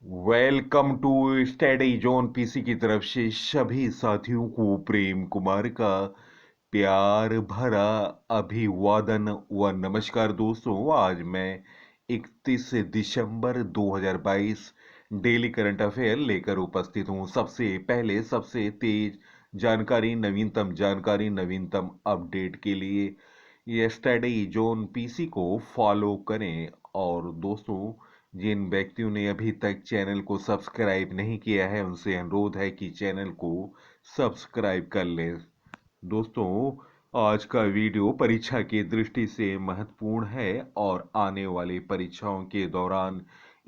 Welcome to study zone PC की तरफ से सभी साथियों को प्रेम कुमार का प्यार भरा अभिवादन व नमस्कार। दोस्तों, आज मैं 31 दिसंबर 2022 डेली करंट अफेयर लेकर उपस्थित हूं। सबसे पहले सबसे तेज जानकारी, नवीनतम जानकारी, नवीनतम अपडेट के लिए ये स्टडी जोन पीसी को फॉलो करें। और दोस्तों, जिन व्यक्तियों ने अभी तक चैनल को सब्सक्राइब नहीं किया है, उनसे अनुरोध है कि चैनल को सब्सक्राइब कर लें। दोस्तों, आज का वीडियो परीक्षा की दृष्टि से महत्वपूर्ण है और आने वाली परीक्षाओं के दौरान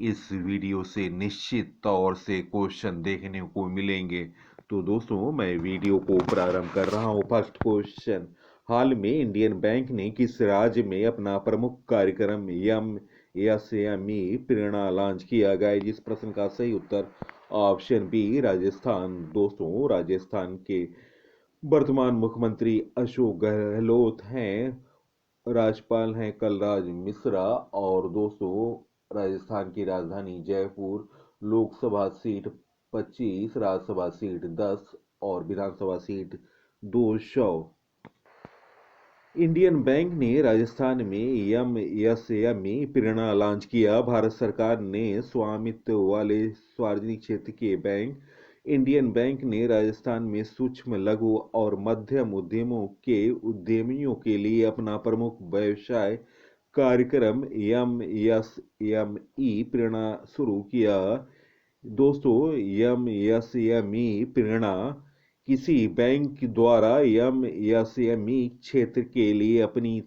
इस वीडियो से निश्चित तौर से क्वेश्चन देखने को मिलेंगे। तो दोस्तों, मैं वीडियो को प्रारंभ कर रहा हूं। फर्स्ट क्वेश्चन, हाल में इंडियन बैंक ने किस राज्य में अपना प्रमुख कार्यक्रम एमएसएमई प्रेरणा लॉन्च किया गया? जिस प्रश्न का सही उत्तर ऑप्शन बी राजस्थान। दोस्तों, राजस्थान के वर्तमान मुख्यमंत्री अशोक गहलोत हैं। राज्यपाल हैं कलराज मिश्रा। और दोस्तों, राजस्थान की राजधानी जयपुर। लोकसभा सीट 25, राज्यसभा सीट 10 और विधानसभा सीट 200। इंडियन बैंक ने राजस्थान में एमएसएमई प्रेरणा लॉन्च किया। भारत सरकार ने स्वामित्व वाले सार्वजनिक क्षेत्र के बैंक इंडियन बैंक ने राजस्थान में सूक्ष्म, लघु और मध्यम उद्यमों के उद्यमियों के लिए अपना प्रमुख व्यवसाय कार्यक्रम एमएसएमई प्रेरणा शुरू किया। दोस्तों, एमएसएमई प्रेरणा किसी बैंक द्वारा एमएसएमई क्षेत्र के लिए अपनी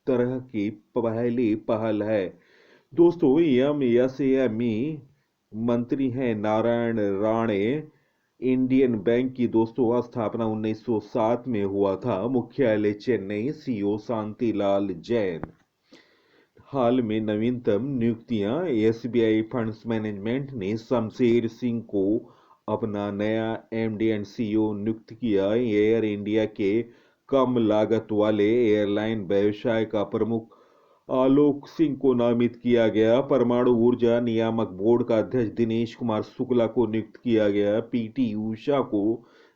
तरह की पहली पहल है। दोस्तों, एमएसएमई मंत्री हैं नारायण राणे। इंडियन बैंक की दोस्तों स्थापना 1907 में हुआ था। मुख्यालय चेन्नई। सीईओ शांतिलाल जैन। हाल में नवीनतम नियुक्तियां, एसबीआई फंड्स मैनेजमेंट ने शमशेर सिंह को अपना नया एमडी एंड सीईओ नियुक्त किया। एयर इंडिया के कम लागत वाले एयरलाइन व्यवसाय का प्रमुख आलोक सिंह को नामित किया गया। परमाणु ऊर्जा नियामक बोर्ड का अध्यक्ष दिनेश कुमार शुक्ला को नियुक्त किया गया। पीटी उषा को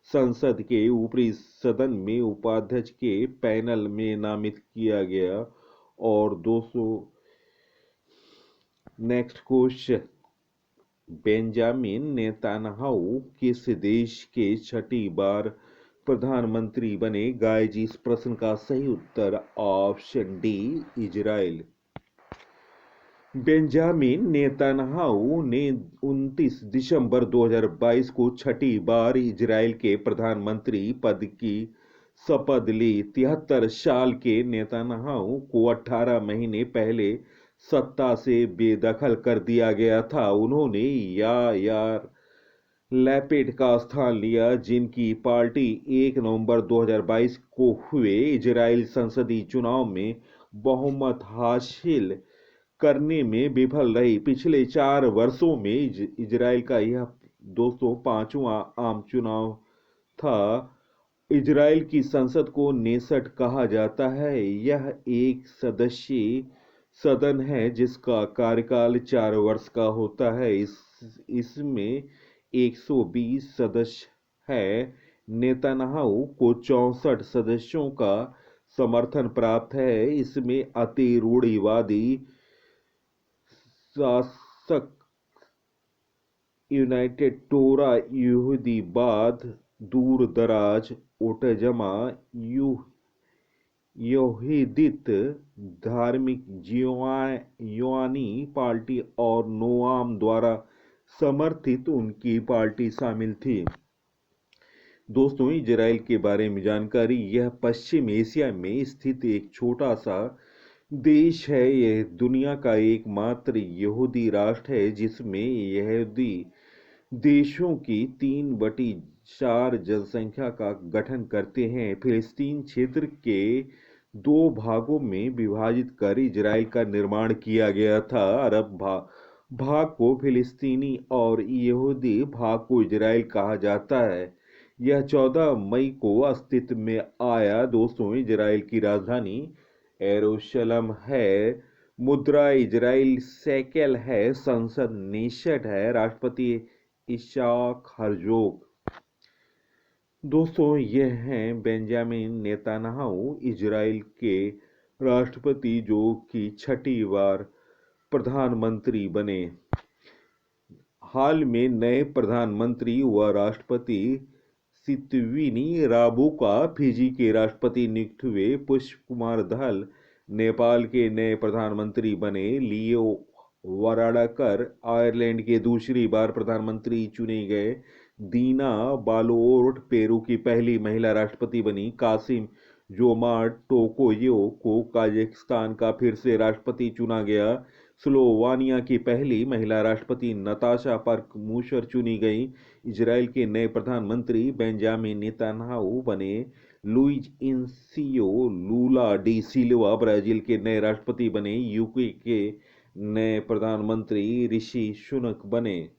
संसद के ऊपरी सदन में उपाध्यक्ष के पैनल में नामित किया गया। और दोस्तों, नेक्स्ट क्वेश्चन, बेंजामिन नेतान्याहू किस देश के छठी बार प्रधानमंत्री बने? गाय जी, इस प्रश्न का सही उत्तर option D Israel. Benjamin Netanyahu ने 29 दिसंबर 2022 को छठी बार इजराइल के प्रधानमंत्री पद की शपथ ली। 73 साल के नेतान्याहू को 18 महीने पहले सत्ता से बेदखल कर दिया गया था। उन्होंने यार लैपिड का स्थान लिया, जिनकी पार्टी 1 नवंबर 2022 को हुए इजराइल संसदीय चुनाव में बहुमत हासिल करने में विफल रही। पिछले 4 वर्षों में इजराइल का यह दोस्तों 5वां आम चुनाव था। इजराइल की संसद को नेसेट कहा जाता है। यह एक सदस्यीय सदन है जिसका कार्यकाल 4 वर्ष का होता है। इसमें 120 सदस्य है। नेतान्याहू को 64 सदस्यों का समर्थन प्राप्त है। इसमें अति रूढ़िवादी शासक यूनाइटेड टोरा यहूदीवाद, दूरदराज ओटजमा यहूदित धार्मिक जियोनी पार्टी और नोआम द्वारा समर्थित उनकी पार्टी शामिल थी। दोस्तों, इजराइल के बारे में जानकारी, यह पश्चिम एशिया में स्थित एक छोटा सा देश है। यह दुनिया का एकमात्र यहूदी राष्ट्र है जिसमें यहूदी देशों की 3/4 जनसंख्या का गठन करते हैं। फिलिस्तीन क्षेत्र के 2 भागों में विभाजित कर इजराइल का निर्माण किया गया था। अरब भाग को फिलिस्तीनी और यहूदी भाग को इजराइल कहा जाता है। यह 14 मई को अस्तित्व में आया। दोस्तों, इजराइल की राजधानी यरूशलेम है। मुद्रा इजराइल शेकेल है, संसद नेशट है, राष्ट्रपति इशाक हर्जोग। दोस्तों यह हैं बेंजामिन नेतन्याहू, इजराइल के राष्ट्रपति जो कि छठी बार प्रधानमंत्री बने। हाल में नए प्रधानमंत्री व राष्ट्रपति सितवीनी राबुका फिजी के राष्ट्रपति नियुक्त हुए। पुष्प कुमार धल नेपाल के नए प्रधानमंत्री बने। लियो वाराडकर आयरलैंड के दूसरी बार प्रधानमंत्री चुने गए। दीना बालोट पेरू की पहली महिला राष्ट्रपति बनी। कासिम जोमार्ट टोकायो को कजाकिस्तान का फिर से राष्ट्रपति चुना गया। स्लोवानिया की पहली महिला राष्ट्रपति नताशा परकमूशर चुनी गई। इजराइल के नए प्रधानमंत्री बेंजामिन नेतन्याहू बने। लुइज इनसियो लूला डी सिल्वा ब्राजील के नए राष्ट्रपति बने। यूके के नए प्रधानमंत्री ऋषि सुनक बने।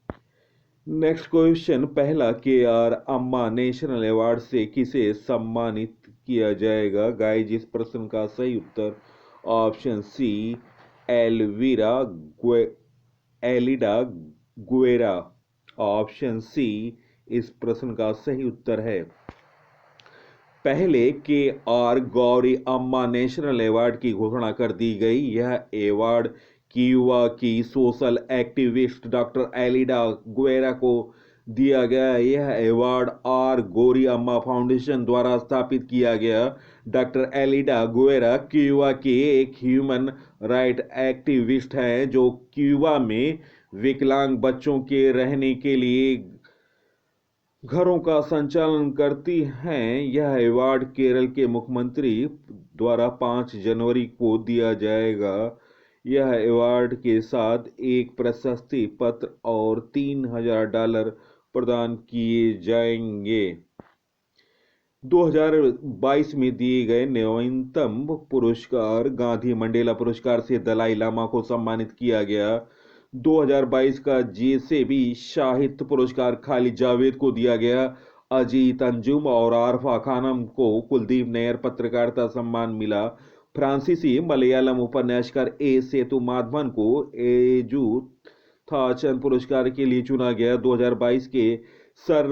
नेक्स्ट क्वेश्चन, पहला के.आर. अम्मा नेशनल अवार्ड से किसे सम्मानित किया जाएगा? गाइज इस प्रश्न का सही उत्तर option C Alida Guerra. Option C इस प्रश्न का सही उत्तर है। पहले के.आर. गौरी अम्मा नेशनल अवार्ड की घोषणा कर दी गई। यह अवार्ड क्यूबा की सोशल एक्टिविस्ट डॉक्टर एलिडा गुएरा को दिया गया। यह अवार्ड आर गौरी अम्मा फाउंडेशन द्वारा स्थापित किया गया। डॉक्टर एलिडा गुएरा क्यूबा के एक ह्यूमन राइट एक्टिविस्ट हैं जो क्यूबा में विकलांग बच्चों के रहने के लिए घरों का संचालन करती हैं। यह अवार्ड केरल के मुख्यमंत्री द्वारा 5 जनवरी को दिया जाएगा। यह अवार्ड के साथ एक प्रशस्ति पत्र और $3000 प्रदान किए जाएंगे। 2022 में दिए गए नवीनतम पुरस्कार गांधी मंडेला पुरस्कार से दलाई लामा को सम्मानित किया गया। 2022 का जेसेबी साहित्य पुरस्कार खालिद जावेद को दिया गया। अजीत अंजुम और आरफा खानम को कुलदीप नैयर पत्रकारिता सम्मान मिला। फ्रांसीसी मलयालम उपन्यासकार ए सेतु माधवन को एजुथाचन पुरस्कार के लिए चुना गया। 2022 के सर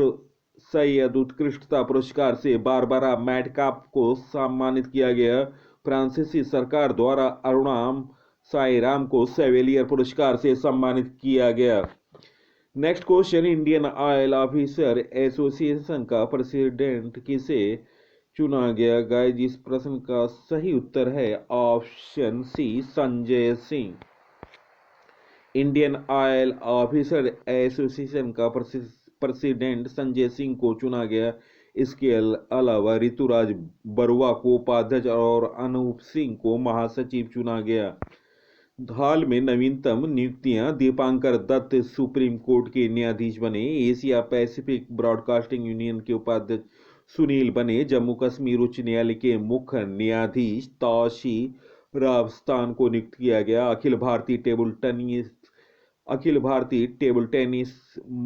सैयद उत्कृष्टता पुरस्कार से बारबरा मैटकाप को सम्मानित किया गया। फ्रांसीसी सरकार द्वारा अरुणाम साईराम को सेवेलियर पुरस्कार से सम्मानित किया गया। Next question, Indian Oil officer association का प्रेसिडेंट किसे चुना गया? गाइज इस प्रश्न का सही उत्तर है option C Sanjay Singh. Indian Oil officer association का प्रेसिडेंट संजय सिंह को चुना गया। इसके अलावा ऋतुराज बरुआ को उपाध्यक्ष और अनूप सिंह को महासचिव चुना गया। हाल में नवीनतम नियुक्तियां, दीपांकर दत्त सुप्रीम कोर्ट के न्यायाधीश बने। एशिया पैसिफिक ब्रॉडकास्टिंग यूनियन के उपाध्यक्ष सुनील बने। जम्मू कश्मीर उच्च न्यायालय के मुख्य न्यायाधीश ताशी रावस्तान को नियुक्त किया गया। अखिल भारतीय टेबल टेनिस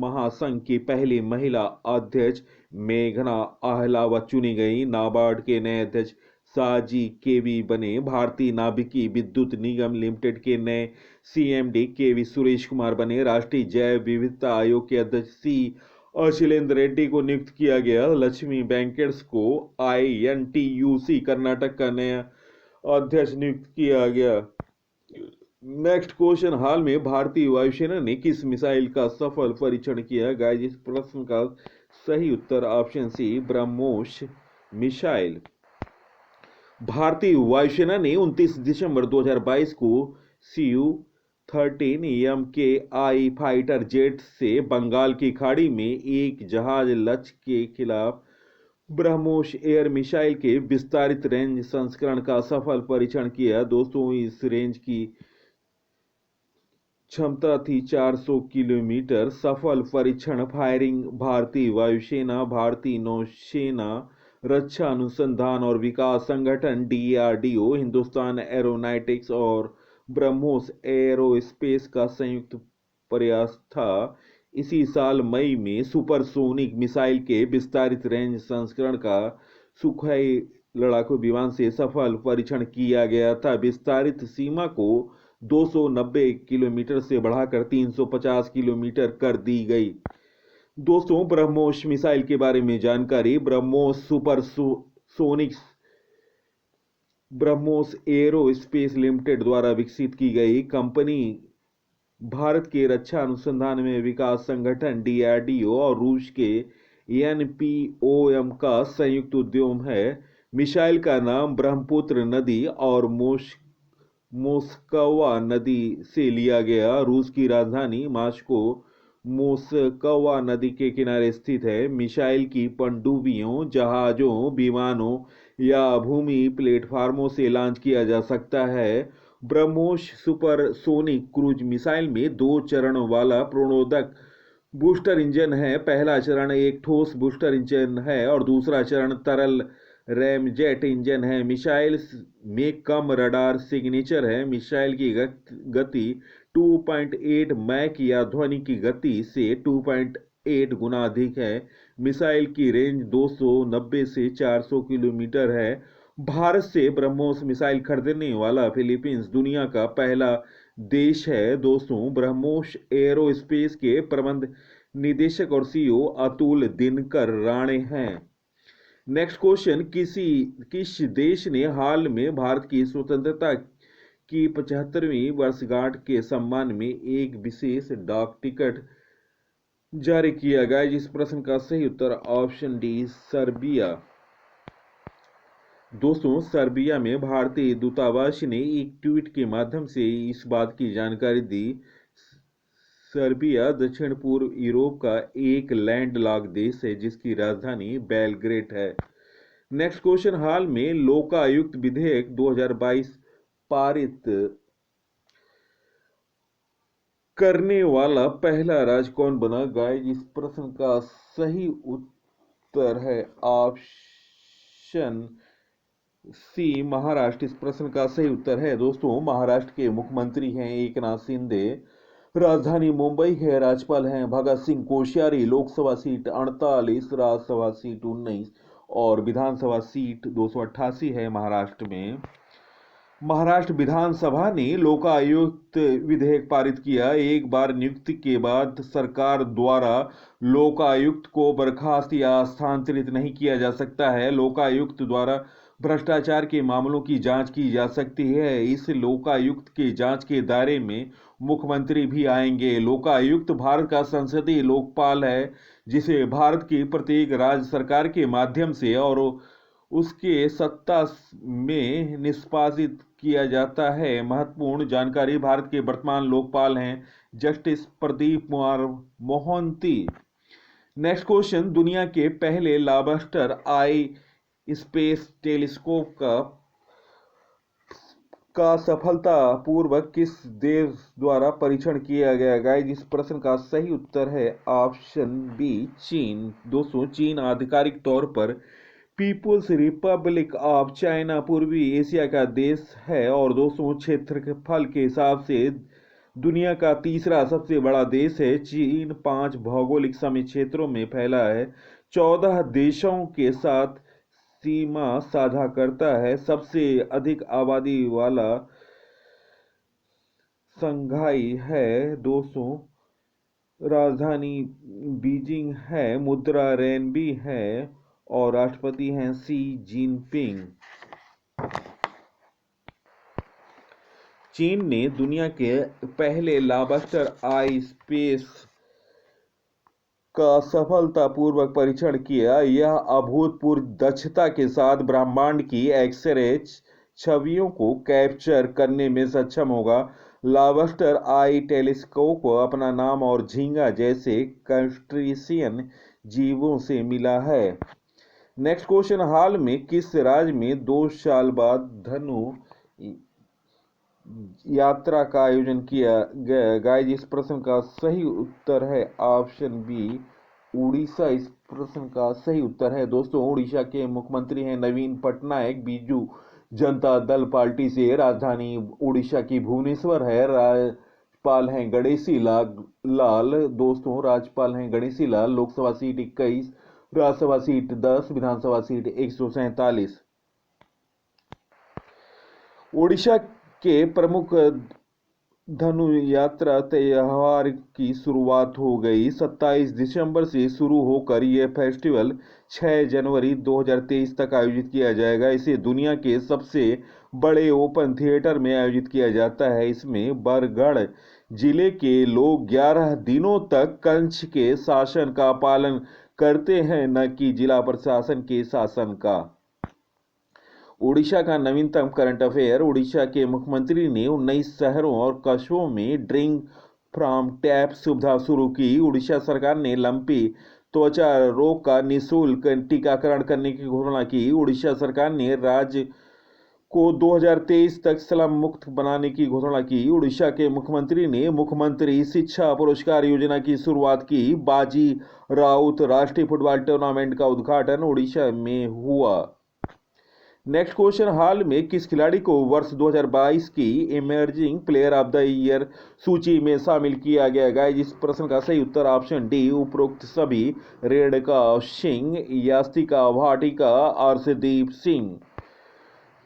महासंघ की पहली महिला अध्यक्ष मेघना अहलावत चुनी गई। नाबार्ड के नए अध्यक्ष साजी केवी बने। भारतीय नाभिकीय विद्युत निगम लिमिटेड के नए सीएमडी केवी सुरेश कुमार बने। राष्ट्रीय जैव विविधता आयोग के अध्यक्ष सी अशिलेंद्र रेड्डी को नियुक्त किया गया। लक्ष्मी बैंकर्स को INTUC कर्नाटक का नया अध्यक्ष नियुक्त किया गया। नेक्स्ट क्वेश्चन, हाल में भारतीय वायुसेना ने किस मिसाइल का सफल परीक्षण किया? गाइस इस प्रश्न का सही उत्तर ऑप्शन सी ब्रह्मोस मिसाइल। भारतीय वायुसेना ने 29 दिसंबर 2022 को Su-30 MKI फाइटर जेट से बंगाल की खाड़ी में एक जहाज लक्ष्य के खिलाफ ब्रह्मोस एयर मिसाइल के विस्तारित रेंज संस्करण का सफल परीक्षण किया। दोस्तों इस रेंज की क्षमता थी 400 किलोमीटर। सफल परीक्षण फायरिंग भारतीय वायुसेना, भारतीय नौसेना, रक्षा अनुसंधान और विकास संगठन DRDO, हिंदुस्तान एरोनॉटिक्स और ब्रह्मोस एरोस्पेस का संयुक्त प्रयास था। इसी साल मई में सुपरसोनिक मिसाइल के विस्तारित रेंज संस्करण का सुखोई लड़ाकू विमान से सफल परीक्षण किया गया था। विस्तारित सीमा को 290 किलोमीटर से बढ़ाकर 350 किलोमीटर कर दी गई। दोस्तों, ब्रह्मोस मिसाइल के बारे में जानकारी। BrahMos supersonic BrahMos arrow space limited द्वारा विकसित की गई कंपनी भारत के रक्षा अनुसंधान में विकास संगठन डीआरडीओ और रूस के एनपीओएम का संयुक्त उद्यम है। मिसाइल का नाम ब्रह्मपुत्र नदी और मोस्कवा नदी से लिया गया। रूस की राजधानी मास्को मोस्कवा नदी के किनारे स्थित है। मिसाइल की पनडुब्बियों, जहाजों, विमानों या भूमि प्लेटफार्मों से लॉन्च किया जा सकता है। ब्रह्मोस सुपरसोनिक क्रूज मिसाइल में 2 चरण वाला प्रणोदक बूस्टर इंजन है। पहला चरण एक ठोस बूस्टर इंजन है और दूसरा चरण तरल रैमजेट इंजन है। मिसाइल में कम रडार सिग्नेचर है। मिसाइल की गति 2.8 मैक या ध्वनि की गति से 2.8 गुना अधिक है। मिसाइल की रेंज 290 से 400 किलोमीटर है। भारत से ब्रह्मोस मिसाइल खरीदने वाला फिलीपींस दुनिया का पहला देश है। दोस्तों, ब्रह्मोस एरोस्पेस के प्रबंध निदेशक और सीईओ अतुल दिनकर राणे हैं। नेक्स्ट क्वेश्चन, किस देश ने हाल में भारत की स्वतंत्रता की 75वीं वर्षगांठ के सम्मान में एक विशेष डाक टिकट जारी किया गया? जिस प्रश्न का सही उत्तर ऑप्शन डी सर्बिया। दोस्तों, सर्बिया में भारतीय दूतावास ने एक ट्वीट के माध्यम से इस बात की जानकारी दी। सर्बिया दक्षिण पूर्व यूरोप का एक लैंडलॉक देश है जिसकी राजधानी बेलग्रेड है। नेक्स्ट क्वेश्चन, हाल में लोकायुक्त विधेयक 2022 पारित करने वाला पहला राज्य कौन बना? गाइस, इस प्रश्न का सही उत्तर है ऑप्शन सी महाराष्ट्र। इस प्रश्न का सही उत्तर है दोस्तों, महाराष्ट्र के मुख्यमंत्री हैं एकनाथ शिंदे। राजधानी मुंबई है। राज्यपाल हैं भगत सिंह कोश्यारी। लोकसभा सीट 48, राज्यसभा सीट 19 और विधानसभा सीट 288 है महाराष्ट्र में। महाराष्ट्र विधानसभा ने लोकायुक्त विधेयक पारित किया। एक बार नियुक्ति के बाद सरकार द्वारा लोकायुक्त को बर्खास्त या स्थानांतरित नहीं किया जा सकता है। लोकायुक्त द्वारा भ्रष्टाचार के मामलों की जांच की जा सकती है। इस लोकायुक्त के जांच के दायरे में मुख्यमंत्री भी आएंगे। लोकायुक्त भारत का संसदीय लोकपाल है जिसे भारत की प्रत्येक राज्य सरकार के माध्यम से और उसके सत्ता में निष्पादित किया जाता है। महत्वपूर्ण जानकारी, भारत के वर्तमान लोकपाल हैं justice Pradeep Kumar Mohanty. Next question, दुनिया के पहले लॉबस्टर आई स्पेस टेलीस्कोप का सफलतापूर्वक किस देश द्वारा परीक्षण किया गया? गाइस, इस प्रश्न का सही उत्तर है ऑप्शन बी चीन। दोस्तों, चीन आधिकारिक तौर पर पीपुल्स रिपब्लिक ऑफ चाइना पूर्वी एशिया का देश है और दोस्तों क्षेत्रफल के हिसाब से दुनिया का तीसरा सबसे बड़ा देश है। चीन 5 भौगोलिक समय क्षेत्रों में फैला है। 14 देशों के साथ सीमा साझा करता है। सबसे अधिक आबादी वाला संघाई है। दोस्तों, राजधानी बीजिंग है। मुद्रा रेनबी है और राष्ट्रपति हैं सी जिनपिंग। चीन ने दुनिया के पहले लॉबस्टर आई स्पेस का सफलतापूर्वक परीक्षण किया। यह अभूतपूर्व दक्षता के साथ ब्रह्मांड की एक्सरे छवियों को कैप्चर करने में सक्षम होगा। लॉबस्टर आई टेलीस्कोप को अपना नाम और झींगा जैसे क्रस्टेशियन जीवों से मिला है। नेक्स्ट क्वेश्चन, हाल में किस राज्य में 2 साल बाद धनु यात्रा का आयोजन किया गया? गाइस, इस प्रश्न का सही उत्तर है ऑप्शन बी उड़ीसा। इस प्रश्न का सही उत्तर है दोस्तों, उड़ीसा के मुख्यमंत्री हैं नवीन पटनायक बीजू जनता दल पार्टी से। राजधानी उड़ीसा की भुवनेश्वर है। राज्यपाल हैं गणेशी लाल। दोस्तों, राज्यपाल हैं गणेशी लाल। लोकसभा सीट 21, राज्यसभा सीट 10, विधानसभा सीट 147। उड़ीसा के प्रमुख धनु यात्रा त्योहार की शुरुआत हो गई। 27 दिसंबर से शुरू होकर यह फेस्टिवल 6 जनवरी 2023 तक आयोजित किया जाएगा। इसे दुनिया के सबसे बड़े ओपन थिएटर में आयोजित किया जाता है। इसमें बरगढ़ जिले के लोग 11 दिनों तक कंछ के शासन का पालन करते हैं, न कि जिला प्रशासन के शासन का। उड़ीसा का नवीनतम करंट अफेयर। उड़ीसा के मुख्यमंत्री ने 19 शहरों और कस्बों में ड्रिंक फ्रॉम टैप सुविधा शुरू की। उड़ीसा सरकार ने लंपी त्वचा रोग का निःशुल्क टीकाकरण करने की घोषणा की। उड़ीसा सरकार ने राज्य को 2023 तक स्लम मुक्त बनाने की घोषणा की। उड़ीसा के मुख्यमंत्री ने मुख्यमंत्री शिक्षा पुरस्कार योजना की शुरुआत की। बाजी राउत राष्ट्रीय फुटबॉल टूर्नामेंट का उद्घाटन उड़ीसा में हुआ। नेक्स्ट क्वेश्चन, हाल में किस खिलाड़ी को वर्ष 2022 की emerging player of the year सूची में शामिल किया गया? गाइस, इस प्रश्न का सही उत्तर ऑप्शन डी उपरोक्त सभी। रेणुका सिंह, यास्तिका भाटिया, अर्शदीप सिंह।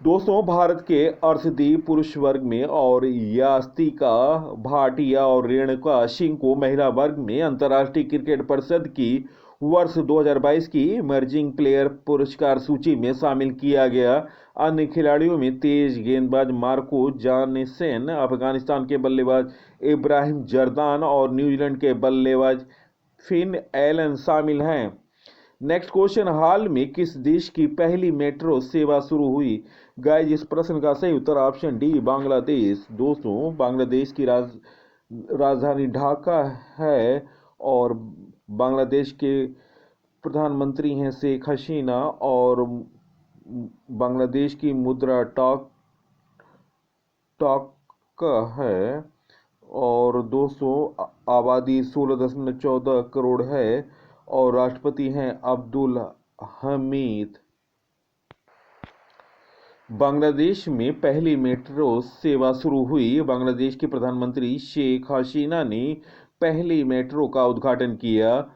दोस्तों, भारत के अर्शदीप पुरुष वर्ग में और यास्तिका भाटिया और रेणुका सिंह को महिला वर्ग में अंतर्राष्ट्रीय क्रिकेट परिषद की वर्ष 2022 की इमर्जिंग प्लेयर पुरस्कार सूची में शामिल किया गया। अन्य खिलाड़ियों में तेज गेंदबाज मार्को जानसेन, अफगानिस्तान के बल्लेबाज इब्राहिम जर्दान और न्यूजीलैंड के बल्लेबाज फिन एलन शामिल हैं। नेक्स्ट क्वेश्चन, हाल में किस देश की पहली मेट्रो सेवा शुरू हुई? गाइस, इस प्रश्न का सही उत्तर ऑप्शन डी बांग्लादेश। दोस्तों, बांग्लादेश की राजधानी ढाका है और बांग्लादेश के प्रधानमंत्री हैं शेख हसीना और बांग्लादेश की मुद्रा टॉक है। और दोस्तों, आबादी 16.14 करोड़ है और राष्ट्रपति हैं अब्दुल हमीद। बांग्लादेश में पहली मेट्रो सेवा शुरू हुई। बांग्लादेश के प्रधानमंत्री शेख हसीना ने पहली मेट्रो का उद्घाटन किया।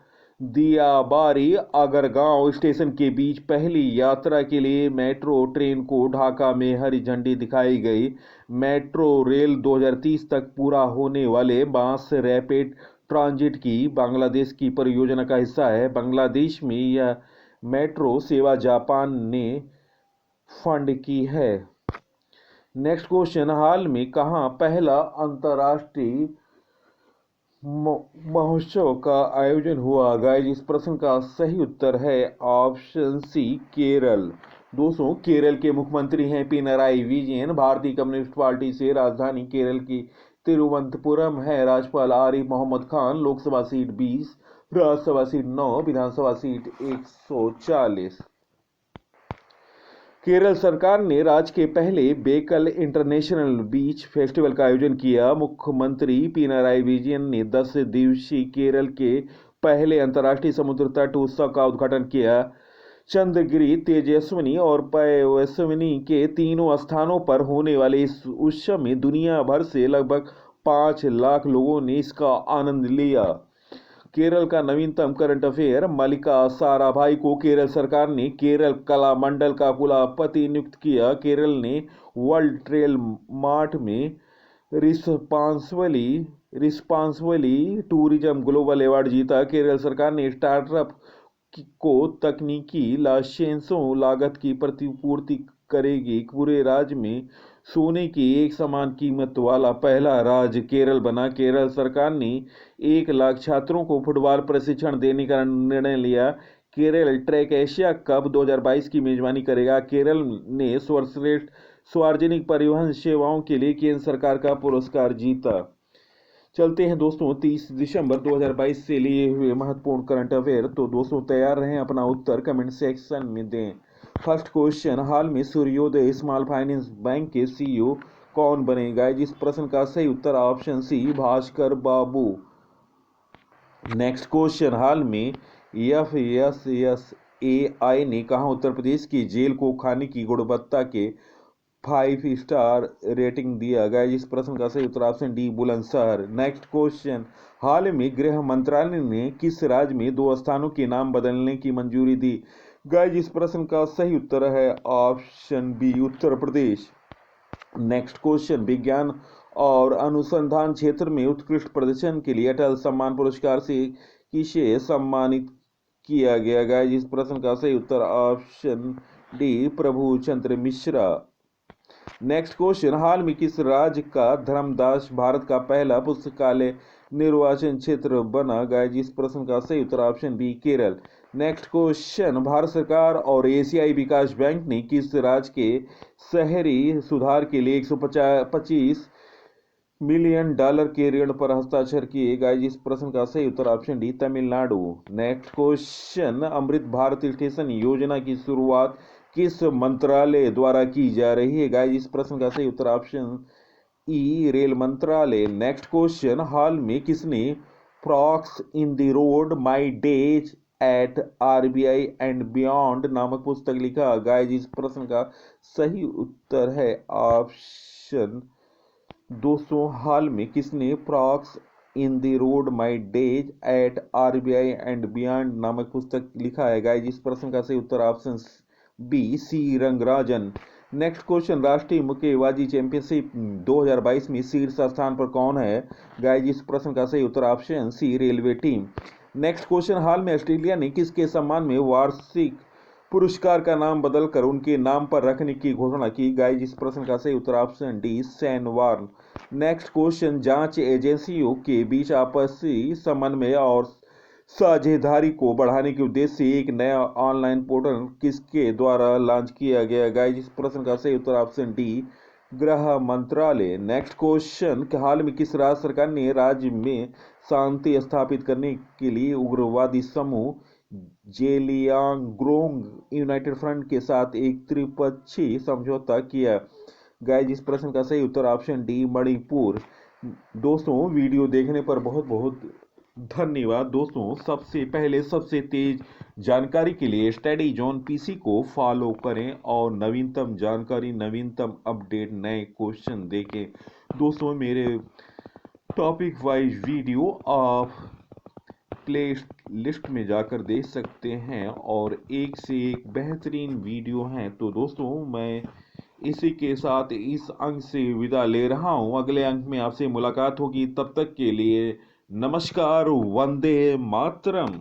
दियाबारी अगरगांव स्टेशन के बीच पहली यात्रा के लिए मेट्रो ट्रेन को ढाका में हरी झंडी दिखाई गई। मेट्रो रेल 2030 तक पूरा होने वाले मास रैपिड ट्रांजिट की बांग्लादेश की परियोजना का हिस्सा है। बांग्लादेश में यह मेट्रो सेवा जापान ने फंड की है। नेक्स्ट क्वेश्चन, हाल में कहां पहला अंतर्राष्ट्रीय महोत्सव का आयोजन हुआ? गाइस, इस प्रश्न का सही उत्तर है ऑप्शन सी केरल। दोस्तों, केरल के मुख्यमंत्री हैं पिनराई विजयन। भारतीय कम्युनिस्ट पार्टी से राजधानी केरल की तिरुवनंतपुरम है। राज्यपाल आरिफ मोहम्मद खान। लोकसभा सीट 20, राज्यसभा सीट 9, विधानसभा सीट 140। केरल सरकार ने राज्य के पहले बेकल इंटरनेशनल बीच फेस्टिवल का आयोजन किया। मुख्यमंत्री पिनराई विजयन ने 10 दिवसीय केरल के पहले अंतर्राष्ट्रीय समुद्र तट उत्सव का उद्घाटन किया। चंद्रगिरी, तेजस्विनी और पयस्विनी के तीनों स्थानों पर होने वाले इस उत्सव में दुनिया भर से लगभग 5 लाख लोगों ने इसका आनंद लिया। केरल का नवीनतम करंट अफेयर। मल्लिका साराभाई को केरल सरकार ने केरल कला मंडल का कुलपति नियुक्त किया। केरल ने वर्ल्ड ट्रेल मार्ट में रिस्पांसिबली टूरिज्म ग्लोबल अवार्ड जीता। केरल सरकार ने स्टार्टअप को तकनीकी लाइसेंसों लागत की प्रतिपूर्ति करेगी। पूरे राज्य में सोने की एक समान कीमत वाला पहला राज्य केरल बना। केरल सरकार ने 1 लाख छात्रों को फुटबॉल प्रशिक्षण देने का निर्णय लिया। केरल ट्रैक एशिया कप 2022 की मेजबानी करेगा। केरल ने सर्वश्रेष्ठ सार्वजनिक परिवहन सेवाओं के लिए केंद्र सरकार का पुरस्कार जीता। चलते हैं दोस्तों 30 दिसंबर 2022 से लिए हुए महत्वपूर्ण करंट अफेयर। तो दोस्तों, तैयार रहें, अपना उत्तर कमेंट सेक्शन में दें। फर्स्ट क्वेश्चन, हाल में सूर्योदय स्मॉल फाइनेंस बैंक के सीईओ कौन बनेगा? इस प्रश्न का सही उत्तर ऑप्शन सी भास्कर बाबू। नेक्स्ट क्वेश्चन, हाल में FSSAI ने कहा उत्तर प्रदेश की जेल को खाने की गुणवत्ता के 5 स्टार रेटिंग दिया गया? इस प्रश्न का सही उत्तर option D Bulandshahr. Next question, हाल में गृह मंत्रालय ने किस राज्य में 2 स्थानों के नाम बदलने की मंजूरी दी? गाइस, इस प्रश्न का सही उत्तर है option B Uttar Pradesh. Next question, विज्ञान और अनुसंधान क्षेत्र में उत्कृष्ट प्रदर्शन के लिए अटल सम्मान पुरस्कार से किसे सम्मानित किया गया? गाइस, इस प्रश्न का सही उत्तर ऑप्शन डी, प्रभु चंद्र मिश्रा। नेक्स्ट क्वेश्चन, हाल में किस राज्य का धर्मदास भारत का पहला पुस्तकालय निर्वाचन क्षेत्र बना? गाइस, इस प्रश्न का सही उत्तर option B, Kerala. Next question, भारत सरकार और एशियाई विकास बैंक ने किस राज्य के शहरी सुधार के लिए 125 मिलियन डॉलर के ऋण पर हस्ताक्षर किए? गाइस, इस प्रश्न का सही उत्तर option D, Tamil Nadu. Next question, Amrit Bharat station योजना की शुरुआत किस मंत्रालय द्वारा की जा रही है? गाइस, इस प्रश्न का सही उत्तर ऑप्शन ई, रेल मंत्रालय। नेक्स्ट क्वेश्चन, हाल में किसने forks in the road my days at RBI and beyond नामक पुस्तक लिखा? गाइस, इस प्रश्न का सही उत्तर है ऑप्शन दोस्तों, हाल में किसने forks in the road my days at RBI and beyond नामक पुस्तक लिखा है? गाइस, इस प्रश्न का सही उत्तर option B, C Rangarajan. Next question, राष्ट्रीय मुक्केबाजी चैंपियनशिप 2022 में शीर्ष स्थान पर कौन है? गाइस, इस प्रश्न का सही उत्तर option C, railway team. Next question, हाल में ऑस्ट्रेलिया ने किसके सम्मान में वार्षिक पुरस्कार का नाम बदलकर उनके नाम पर रखने की घोषणा की? गाइस, इस प्रश्न का सही उत्तर option D, Shane Warne. Next question, जांच एजेंसियों के बीच आपसी समन्वय और साझेदारी को बढ़ाने के उद्देश्य से एक नया ऑनलाइन पोर्टल किसके द्वारा लॉन्च किया गया? गाइस, इस प्रश्न का सही उत्तर ऑप्शन डी, गृह मंत्रालय। नेक्स्ट क्वेश्चन, हाल में किस राज्य सरकार ने राज्य में शांति स्थापित करने के लिए उग्रवादी समूह जेलियांगरोंग यूनाइटेड फ्रंट के साथ एक त्रिपक्षीय समझौता किया? गाइस, इस प्रश्न का सही उत्तर ऑप्शन डी, मणिपुर। दोस्तों, वीडियो देखने पर बहुत बहुत धन्यवाद। दोस्तों, सबसे पहले सबसे तेज जानकारी के लिए स्टडी जोन पीसी को फॉलो करें और नवीनतम जानकारी, नवीनतम अपडेट, नए क्वेश्चन देखें। दोस्तों, मेरे टॉपिक वाइज वीडियो आप प्ले लिस्ट में जाकर देख सकते हैं और एक से एक बेहतरीन वीडियो हैं। तो दोस्तों, मैं इसी के साथ इस अंक से विदा ले रहा हूं। अगले अंक में आपसे मुलाकात होगी। तब तक के लिए नमस्कार, वंदे मातरम।